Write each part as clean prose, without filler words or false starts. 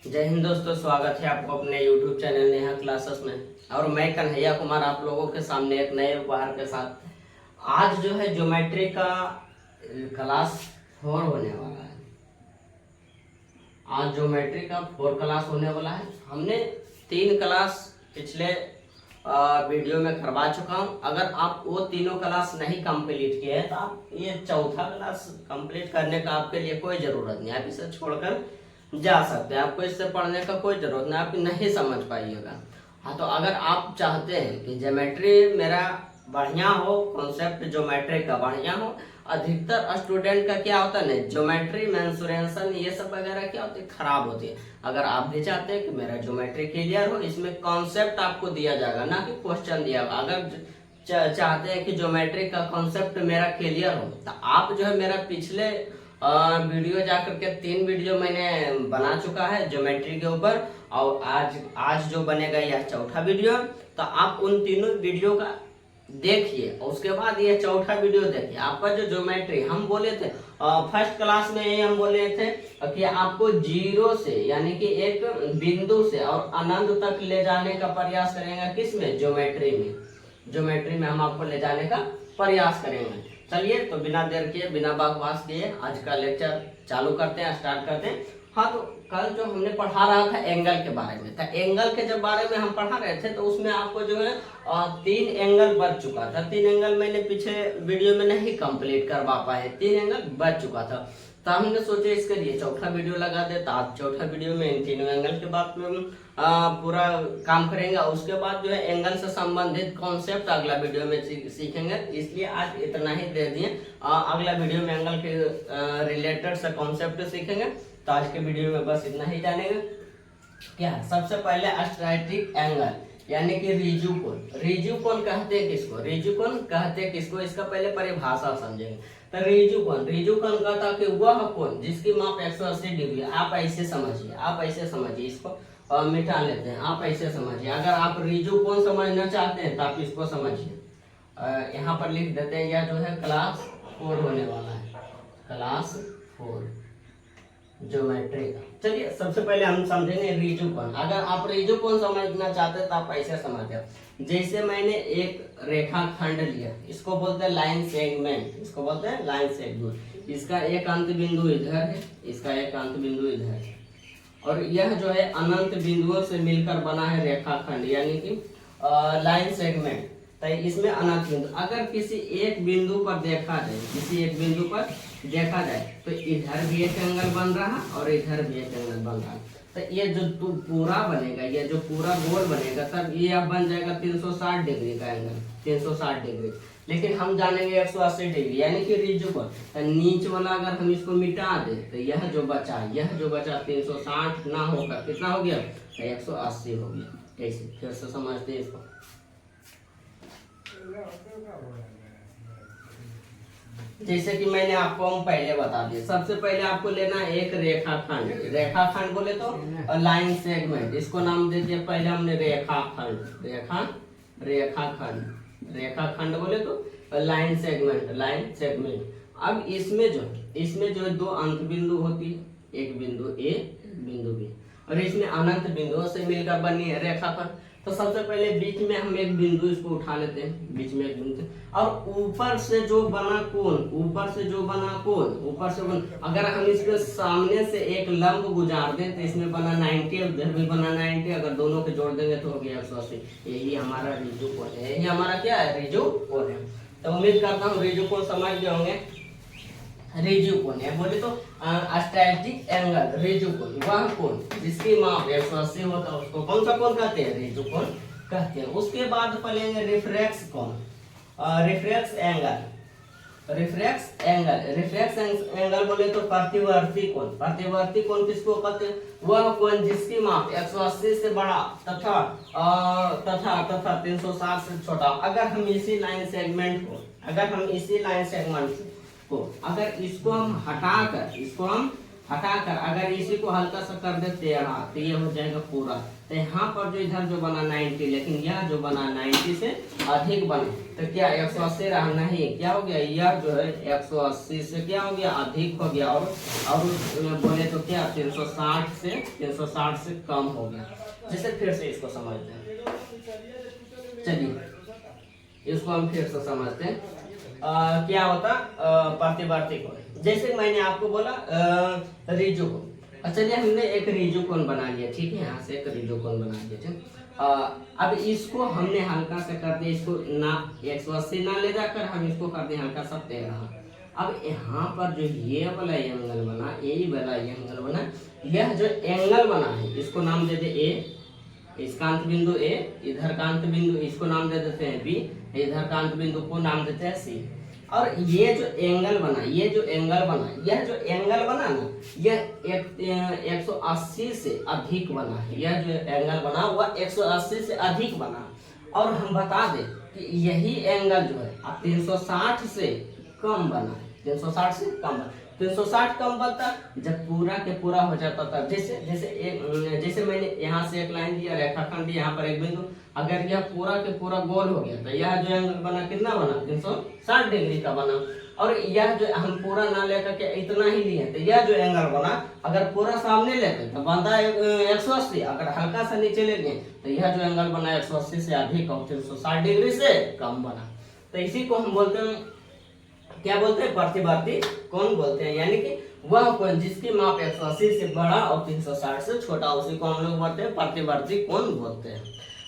जय हिंद दोस्तों, स्वागत है आपको अपने YouTube चैनल नेहा क्लासेस में। और मैं कन्हैया कुमार आप लोगों के सामने एक नए उपहार के साथ आज जो है ज्योमेट्री का क्लास 4 होने वाला है। आज ज्योमेट्री का 4 क्लास होने वाला है। हमने 3 क्लास पिछले वीडियो में करवा चुका हूं। अगर आप वो तीनों क्लास नहीं कंप्लीट किए हैं तो आप ये चौथा क्लास कंप्लीट करने का आपके लिए कोई ज़रूरत नहीं। आप इसे छोड़कर जा सकते हैं, आपको इससे पढ़ने का कोई जरूरत नहीं, आप नहीं समझ पाइएगा। हाँ, तो अगर आप चाहते हैं कि ज्योमेट्री मेरा बढ़िया हो, कॉन्सेप्ट ज्योमेट्री का बढ़िया हो, अधिकतर स्टूडेंट का क्या होता है ना, ज्योमेट्री मेंसुरेशन ये सब वगैरह क्या होती है, खराब होती है। अगर आप भी चाहते हैं कि मेरा ज्योमेट्री क्लियर हो, इसमें कॉन्सेप्ट आपको दिया जाएगा, ना कि क्वेश्चन दिया होगा। अगर चाहते हैं कि ज्योमेट्री का कॉन्सेप्ट मेरा क्लियर हो तो आप जो है मेरा पिछले वीडियो जाकर के 3 वीडियो मैंने बना चुका है ज्योमेट्री के ऊपर, और आज जो बनेगा यह चौथा वीडियो। तो आप उन तीनों वीडियो का देखिए और उसके बाद ये चौथा वीडियो देखिए। आपका जो ज्योमेट्री हम बोले थे फर्स्ट क्लास में, ये हम बोले थे कि आपको 0 से यानी कि एक बिंदु से और अनंत तक ले जाने का प्रयास करेंगे। किसमें? ज्योमेट्री में हम आपको ले जाने का प्रयास करेंगे। चलिए, तो बिना देर किए, बिना बकवास किए आज का लेक्चर चालू करते हैं, स्टार्ट करते हैं। हाँ, तो कल जो हमने पढ़ा रहा था एंगल के बारे में, तो एंगल के जब बारे में हम पढ़ा रहे थे तो उसमें आपको जो है 3 एंगल बच चुका था। 3 एंगल मैंने पीछे वीडियो में नहीं कंप्लीट करवा पाए, 3 एंगल बच चुका था। तो हमने सोचे इसके लिए चौथा वीडियो लगा दे। तो आज चौथा वीडियो में इन तीनों एंगल के बात में पूरा काम करेंगे, और उसके बाद जो है एंगल से संबंधित कॉन्सेप्ट अगला वीडियो में सीखेंगे। इसलिए आज इतना ही दे दिए, अगला वीडियो में एंगल के रिलेटेड से कॉन्सेप्ट सीखेंगे। तो आज के वीडियो में बस इतना ही जानेंगे। क्या सबसे पहले स्ट्रैटिक एंगल यानी कि रिजु कोण। रिजु कोण कहते हैं किसको? रिजु कोण कहते हैं किसको? इसका पहले परिभाषा समझेंगे। तो रिजु कोण कहता कि वह कोण जिसकी माप 180 डिग्री। आप ऐसे समझिए, इसको मिटा लेते हैं। आप ऐसे समझिए, अगर आप रिजु कोण समझना चाहते हैं तो आप इसको समझिए। यहाँ पर लिख देते हैं, यह जो है क्लास 4 होने वाला है, क्लास 4 ज्योमेट्री का। चलिए, सबसे पहले हम समझेंगे रिजु कोण। अगर आप रिजु कोण समझना चाहते हैं तो आप ऐसे समझते, जैसे मैंने एक रेखाखंड लिया, इसको बोलते हैं लाइन सेगमेंट। इसका एक अंत बिंदु इधर है, इसका एक अंत बिंदु इधर है, और यह जो है अनंत बिंदुओं से मिलकर बना है रेखाखंड यानी कि लाइन सेगमेंट। तो इसमें अनंत बिंदु अगर किसी एक बिंदु पर देखा जाए तो इधर भी एक एंगल बन रहा और इधर भी एक एंगल बन रहा। तो ये जो पूरा बनेगा, ये जो पूरा गोल बनेगा, तब ये अब बन जाएगा 360 डिग्री का एंगल, 360 डिग्री। लेकिन हम जानेंगे 180 डिग्री यानी कि रिजु कोण। तो नीच वाला अगर हम इसको मिटा दे तो यह जो बचा 360 ना होकर कितना हो गया? तो 180 हो गया। कैसे? फिर से समझते हैं इसको। जैसे कि मैंने आपको हम पहले बता दिया, सबसे पहले आपको लेना एक रेखाखंड बोले तो लाइन सेगमेंट, इसको नाम दे दिया पहले हमने रेखाखंड बोले तो लाइन सेगमेंट। अब इसमें जो 2 अंत बिंदु होती है, एक बिंदु ए, बिंदु बी, और इसमें अनंत बिंदुओं से मिलकर बनी है रेखाखंड। तो सबसे पहले बीच में हम एक बिंदु इसको उठा लेते हैं, बीच में एक बिंदु, और ऊपर से जो बना कोण, अगर हम इसके सामने से एक लंब गुजार दें तो इसमें बना 90, उधर भी बना 90, अगर दोनों को जोड़ देंगे तो हो गया 180। यही हमारा रिजु कोण है, यही हमारा क्या है? रिजु कोण है। तो उम्मीद करता हूँ रिजु कोण समझ गए होंगे। रिजु कोण है बोले तो स्ट्रैटिक एंगल, रिजु कोण वह कोण जिसकी माप 180 होता है, उसको कौन सा कोण कहते हैं? रिजु कोण कहते हैं। उसके बाद पढ़ेंगे रिफ्लेक्स कोण, रिफ्लेक्स एंगल बोले तो प्रतिवर्ती कोण किसको कहते हैं? वह कोण जिसकी माप 180 से बड़ा तथा 360 से छोटा। अगर हम इसी लाइन सेगमेंट को अगर इसको हम हटाकर अगर इसी को हल्का सा कर देते यहाँ तो ये हो जाएगा पूरा। तो यहाँ पर जो इधर जो बना 90, लेकिन यह जो बना 90 से अधिक बने तो क्या 180 रहा नहीं, क्या हो गया, यह जो है 180 से क्या हो गया, अधिक हो गया। और बोले तो क्या 360 से कम हो गया। जैसे फिर से इसको समझते हैं, चलिए इसको हम फिर से समझते हैं। क्या होता प्रतिवर्ती कोण। जैसे मैंने आपको बोला रिजु कोण। चलिए हमने एक रिजु कोण बना लिया, ठीक है, यहाँ से एक रिजु कोण बना लिया, ठीक। अब इसको हमने हल्का से कर दिया, इसको ना 180 ना ले जाकर हम इसको कर दिए हल्का सा 13। अब यहाँ पर जो ये वाला एंगल बना, यही वाला एंगल बना, यह जो एंगल बना है इसको नाम दे दे ए, इसका अंत बिंदु ए, इधर का अंत बिंदु इसको नाम दे देते हैं बी, इधर का अंत बिंदु को नाम देते हैं सी। और ये जो एंगल बना, ये जो एंगल बना, यह जो एंगल बना ना, यह 180 से अधिक बना है। यह जो एंगल बना वह 180 से अधिक बना। और हम बता दें कि यही एंगल जो है 360 से कम बना है, 360 से कम बना। 360 कम बनता जब पूरा के पूरा हो जाता था। जैसे मैंने यहाँ से एक लाइन दिया, रेखाखंड दिया, यहाँ पर एक बिंदु, अगर यह पूरा के पूरा गोल हो गया तो यह जो एंगल बना कितना बना, 360 डिग्री का बना। और यह जो हम पूरा ना लेकर के इतना ही लिए तो यह जो एंगल बना अगर पूरा सामने लेते तो बनता है 180, अगर हल्का सा नीचे ले लिए तो यह जो एंगल बना 180 से अधिक और 360 डिग्री से कम बना। तो इसी को हम बोलते हैं, क्या बोलते हैं, प्रतिवर्ती कोण बोलते हैं। यानी कि वह कोण जिसकी माप 180 से बड़ा और 360 से छोटा, उसी को हम लोग बोलते हैं प्रतिवर्ती कोण बोलते हैं।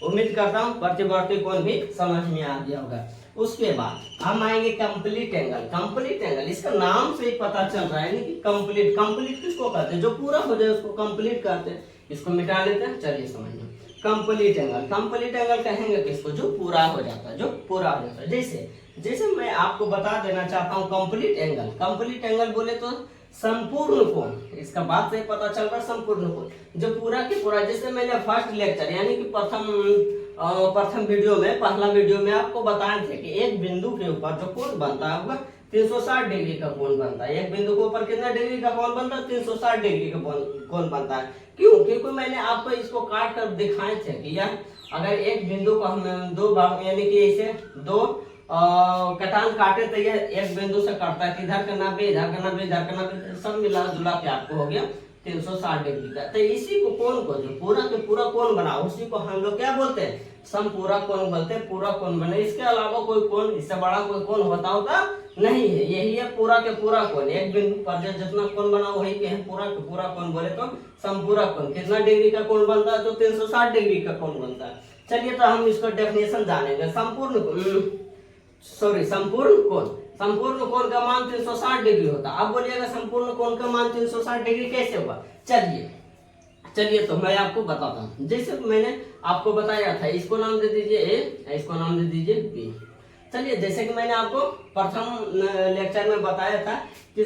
उम्मीद करता हूँ प्रतिवर्ती कोण भी समझ में आ गया होगा। उसके बाद हम आएंगे कंप्लीट एंगल। कंप्लीट एंगल इसका नाम से ही पता चल रहा है, यानी कि कंप्लीट। कंप्लीट किसको कहते हैं, जो पूरा हो जाए उसको कंप्लीट कहते हैं। इसको मिटा लेते हैं, चलिए समझिए। कंप्लीट एंगल, कंप्लीट एंगल कहेंगे किसको, जो पूरा हो जाता है, जो पूरा हो जाता है। जैसे मैं आपको बता देना चाहता हूँ कंप्लीट एंगल। कंप्लीट एंगल बोले तो संपूर्ण कोण, इसका बात से पता चल रहा है संपूर्ण कोण जो पूरा के पूरा। जैसे मैंने फर्स्ट लेक्चर यानी कि प्रथम वीडियो में, पहला वीडियो में आपको बताए थे कि एक बिंदु के ऊपर जो कोण बनता है वह 360 डिग्री का कोण बनता है। एक बिंदु के ऊपर कितना डिग्री का कोण बनता है, 360 डिग्री का कोण बनता है। क्यों, क्योंकि मैंने आपको इसको काट कर दिखाए थे कि यह अगर एक बिंदु को हम दो भाग यानी कि ऐसे दो कटान काटे तो यह एक बिंदु से काटता है, इधर का 90, इधर का 90, इधर का 90, सब मिला जुला के आपको हो गया 360 डिग्री का। तो इसी को कोण को जो पूरा के पूरा कोण बना उसी को हम लोग क्या बोलते हैं, समपूरा कोण बोलते हैं। पूरा कोण बने, इसके अलावा कोई कोण, इससे बड़ा कोई कोण होता नहीं है। यही है पूरा के पूरा कोण। एक बिंदु पर जितना कोण बना वही के है पूरा के पूरा कोण बोले तो समपूरा कोण। कितना डिग्री का कोण बनता है, तो 360 डिग्री का कोण बनता है। चलिए तो हम इसको डेफिनेशन जानेंगे। संपूर्ण कोण, संपूर्ण कोण का मान 360 डिग्री होता है। अब बोलिएगा संपूर्ण कोण का मान 360 डिग्री कैसे हुआ। चलिए तो मैं आपको बताता हूँ। जैसे मैंने आपको बताया था, इसको नाम दे दीजिए ए, इसको नाम दे दीजिए बी। चलिए जैसे कि मैंने आपको प्रथम लेक्चर में बताया था कि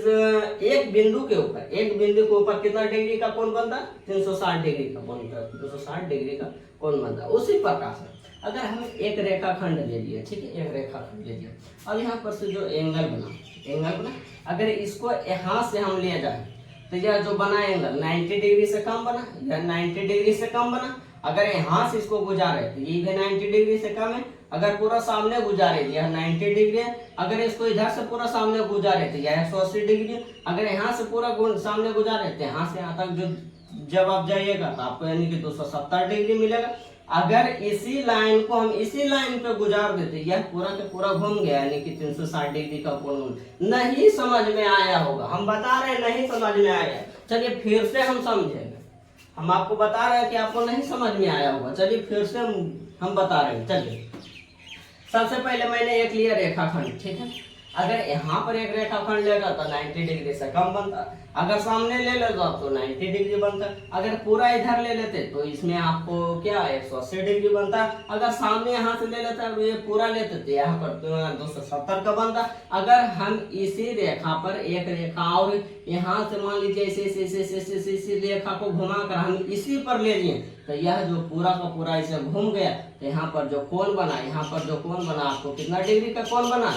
एक बिंदु के ऊपर कितना डिग्री का कोण बनता है, 360 डिग्री का कोण बनता है, 360 डिग्री का कोण बनता है। उसी प्रकार से अगर हम एक रेखाखंड ले लिए, ठीक है, एक रेखाखंड ले लिया। अब यहाँ पर से जो एंगल बना, अगर इसको यहाँ से हम ले जाए तो यह जो बना एंगल 90 डिग्री से कम बना, यह 90 डिग्री से कम बना। अगर यहाँ से इसको गुजारे तो ये भी 90 डिग्री से कम है। अगर पूरा सामने गुजारे यह 90 डिग्री है। अगर इसको इधर से पूरा सामने गुजारे तो यह 180 डिग्री है। अगर यहाँ से पूरा सामने गुजारे तो यहाँ से यहाँ तक जो जब आप जाइएगा तो आपको यानी कि 270 डिग्री मिलेगा। अगर इसी लाइन को हम इसी लाइन पे गुजार देते, यह पूरा के पूरा घूम गया यानी कि 360 डिग्री का कोण। नहीं समझ में आया होगा, हम बता रहे हैं नहीं समझ में आया। चलिए फिर से हम समझेंगे। हम आपको बता रहे हैं कि आपको नहीं समझ में आया होगा। चलिए फिर से हम बता रहे हैं। चलिए सबसे पहले मैंने एक लिया रेखाखंड, ठीक है। अगर यहाँ पर एक रेखाखंड लेगा तो 90 डिग्री से कम बनता। अगर सामने ले लेगा तो 90 डिग्री बनता। अगर पूरा इधर ले लेते तो इसमें आपको क्या 180 डिग्री बनता। अगर सामने यहाँ से ले लेता ये पूरा लेते तो यहाँ पर 270 का बनता। अगर हम इसी रेखा पर एक रेखा और यहाँ से मान लीजिए इसी रेखा को घुमा कर हम इसी पर ले लिए तो यह जो पूरा का पूरा इसे घूम गया तो यहाँ पर जो कोण बना, आपको कितना डिग्री का कोण बना,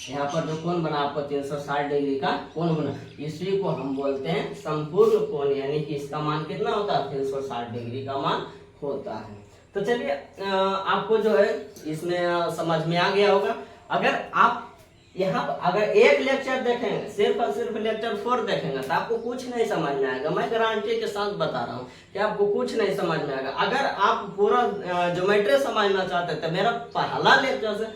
यहाँ पर पर जो कोण बना आपको 360 डिग्री का कोण बना, इसी को हम बोलते हैं संपूर्ण कोण, यानी कि इसका मान कितना होता है 360 डिग्री का मान होता है। तो चलिए आपको जो है इसमें समझ में आ गया होगा। अगर आप यहाँ अगर एक लेक्चर देखेंगे, सिर्फ और सिर्फ लेक्चर 4 देखेंगे तो आपको कुछ नहीं समझ में आएगा। मैं गारंटी के साथ बता रहा हूँ कि आपको कुछ नहीं समझ में आएगा। अगर आप पूरा ज्योमेट्री समझना चाहते हैं तो मेरा पहला लेक्चर से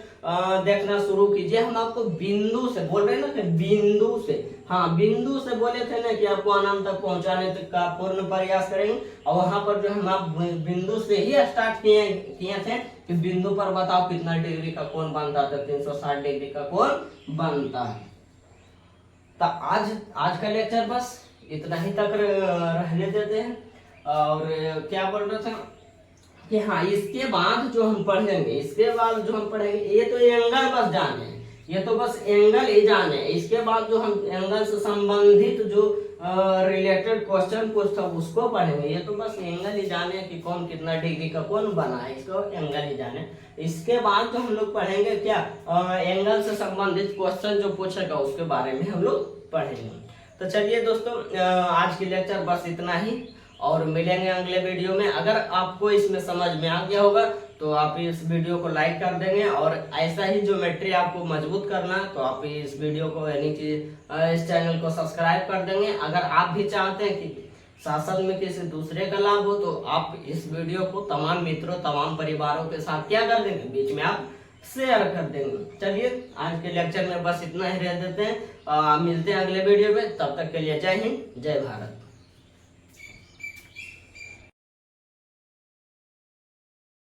देखना शुरू कीजिए। हम आपको बिंदु से बोल रहे हैं ना कि बिंदु से, हाँ बिंदु से बोले थे ना कि आपको आनंद तक पहुंचाने का पूर्ण प्रयास करेंगे। और वहां पर जो हम आप बिंदु से ही स्टार्ट किए थे कि बिंदु पर बताओ कितना डिग्री का कोण बनता है, 360 डिग्री का कोण बनता है। तो आज का लेक्चर बस इतना ही तक रहने देते हैं। और क्या बोल रहा था कि हाँ इसके बाद जो हम पढ़ेंगे, ये तो एंगल बस जाने, ये तो बस एंगल ही जाने। इसके बाद जो हम एंगल से संबंधित जो रिलेटेड क्वेश्चन पूछता उसको पढ़ेंगे। ये तो बस एंगल ही जाने कि कौन कितना डिग्री का कौन बना है, इसको एंगल ही जाने। इसके बाद तो हम लोग पढ़ेंगे क्या, एंगल से संबंधित क्वेश्चन जो पूछेगा उसके बारे में हम लोग पढ़ेंगे। तो चलिए दोस्तों आज की लेक्चर बस इतना ही, और मिलेंगे अगले वीडियो में। अगर आपको इसमें समझ में आ गया होगा तो आप इस वीडियो को लाइक कर देंगे, और ऐसा ही ज्योमेट्री आपको मजबूत करना है तो आप इस वीडियो को यानी कि इस चैनल को सब्सक्राइब कर देंगे। अगर आप भी चाहते हैं कि शासन में किसी दूसरे का लाभ हो तो आप इस वीडियो को तमाम मित्रों, तमाम परिवारों के साथ क्या कर देंगे, बीच में आप शेयर कर देंगे। चलिए आज के लेक्चर में बस इतना ही रह देते हैं। मिलते हैं अगले वीडियो में, तब तक के लिए जय हिंद, जय भारत।